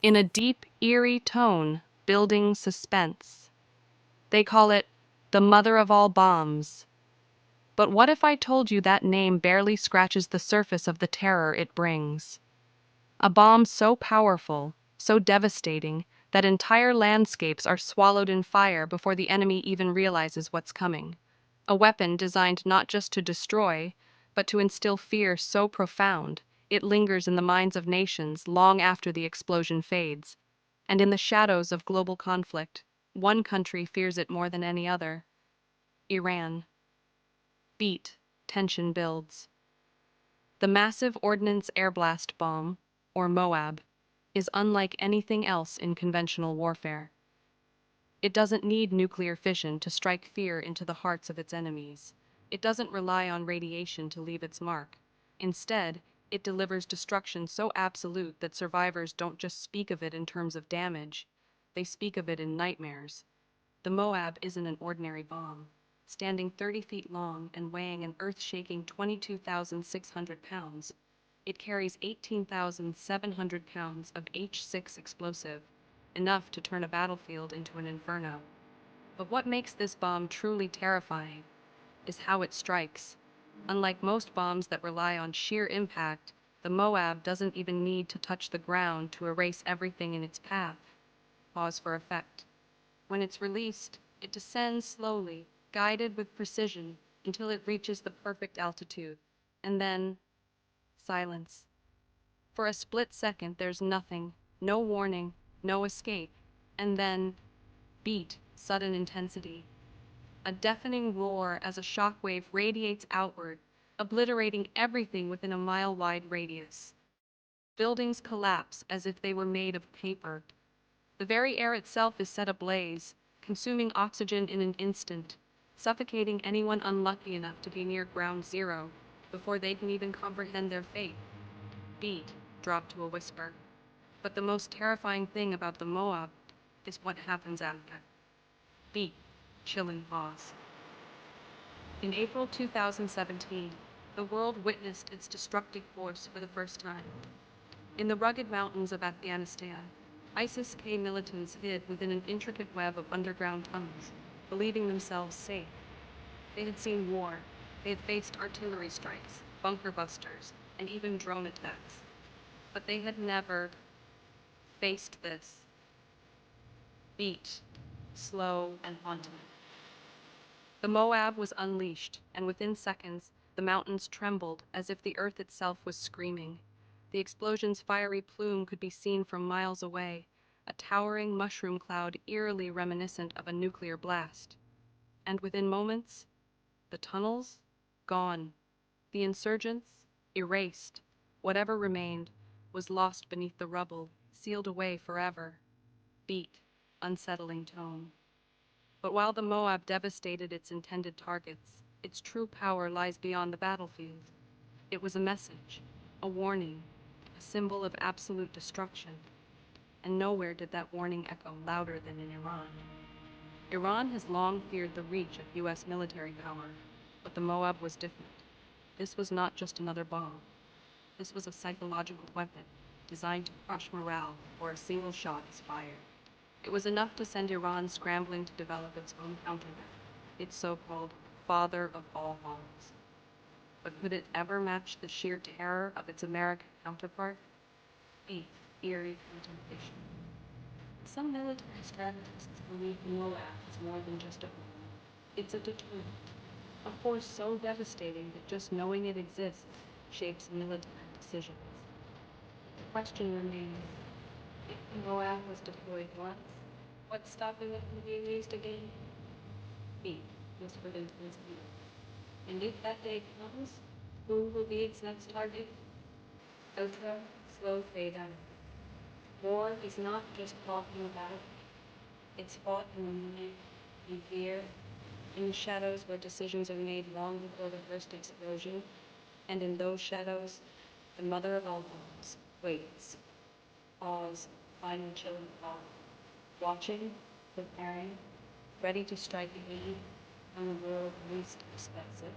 in a deep, eerie tone, building suspense. They call it the mother of all bombs. But what if I told you that name barely scratches the surface of the terror it brings? A bomb so powerful, so devastating, that entire landscapes are swallowed in fire before the enemy even realizes what's coming. A weapon designed not just to destroy, but to instill fear so profound, it lingers in the minds of nations long after the explosion fades. And in the shadows of global conflict, one country fears it more than any other: Iran. Beat, tension builds. The massive Ordnance Air Blast Bomb, or MOAB, is unlike anything else in conventional warfare. It doesn't need nuclear fission to strike fear into the hearts of its enemies. It doesn't rely on radiation to leave its mark. Instead, it delivers destruction so absolute that survivors don't just speak of it in terms of damage, they speak of it in nightmares. The Moab isn't an ordinary bomb. Standing 30 feet long and weighing an earth-shaking 22,600 pounds, it carries 18,700 pounds of H6 explosive, enough to turn a battlefield into an inferno. But what makes this bomb truly terrifying is how it strikes. Unlike most bombs that rely on sheer impact, the Moab doesn't even need to touch the ground to erase everything in its path. Pause for effect. When it's released, it descends slowly, guided with precision, until it reaches the perfect altitude. And then, silence. For a split second, there's nothing, no warning, no escape. And then, beat, sudden intensity. A deafening roar as a shockwave radiates outward, obliterating everything within a mile-wide radius. Buildings collapse as if they were made of paper. The very air itself is set ablaze, consuming oxygen in an instant, suffocating anyone unlucky enough to be near ground zero before they can even comprehend their fate. Beat, dropped to a whisper. But the most terrifying thing about the Moab is what happens after. Beat, chilling pause. In April 2017, the world witnessed its destructive force for the first time. In the rugged mountains of Afghanistan, ISIS-K militants hid within an intricate web of underground tunnels, believing themselves safe. They had seen war. They had faced artillery strikes, bunker busters, and even drone attacks. But they had never faced this. Beat, slow and haunting. The Moab was unleashed, and within seconds, the mountains trembled as if the earth itself was screaming. The explosion's fiery plume could be seen from miles away, a towering mushroom cloud eerily reminiscent of a nuclear blast. And within moments, the tunnels, gone. The insurgents, erased. Whatever remained was lost beneath the rubble, sealed away forever. Beat, unsettling tone. But while the Moab devastated its intended targets, its true power lies beyond the battlefield. It was a message, a warning, a symbol of absolute destruction. And nowhere did that warning echo louder than in Iran. Iran has long feared the reach of U.S. military power, but the Moab was different. This was not just another bomb. This was a psychological weapon, designed to crush morale before a single shot is fired. It was enough to send Iran scrambling to develop its own countermeasure, its so-called father of all bombs. But could it ever match the sheer terror of its American counterpart? A eerie contemplation. Some military strategists believe Moab is more than just a bomb. It's a deterrent, a force so devastating that just knowing it exists shapes military decisions. The question remains, if Moab was deployed once, what's stopping it from being used again? B, whispered into his ear. And if that day comes, who will be its next target? Outro, slow fade out. War is not just talking about it. It's fought in the mind, in fear, in the shadows where decisions are made long before the first explosion. And in those shadows, the mother of all bombs waits. Pause, final chilling pause. Watching, preparing, ready to strike again when the world least expects it.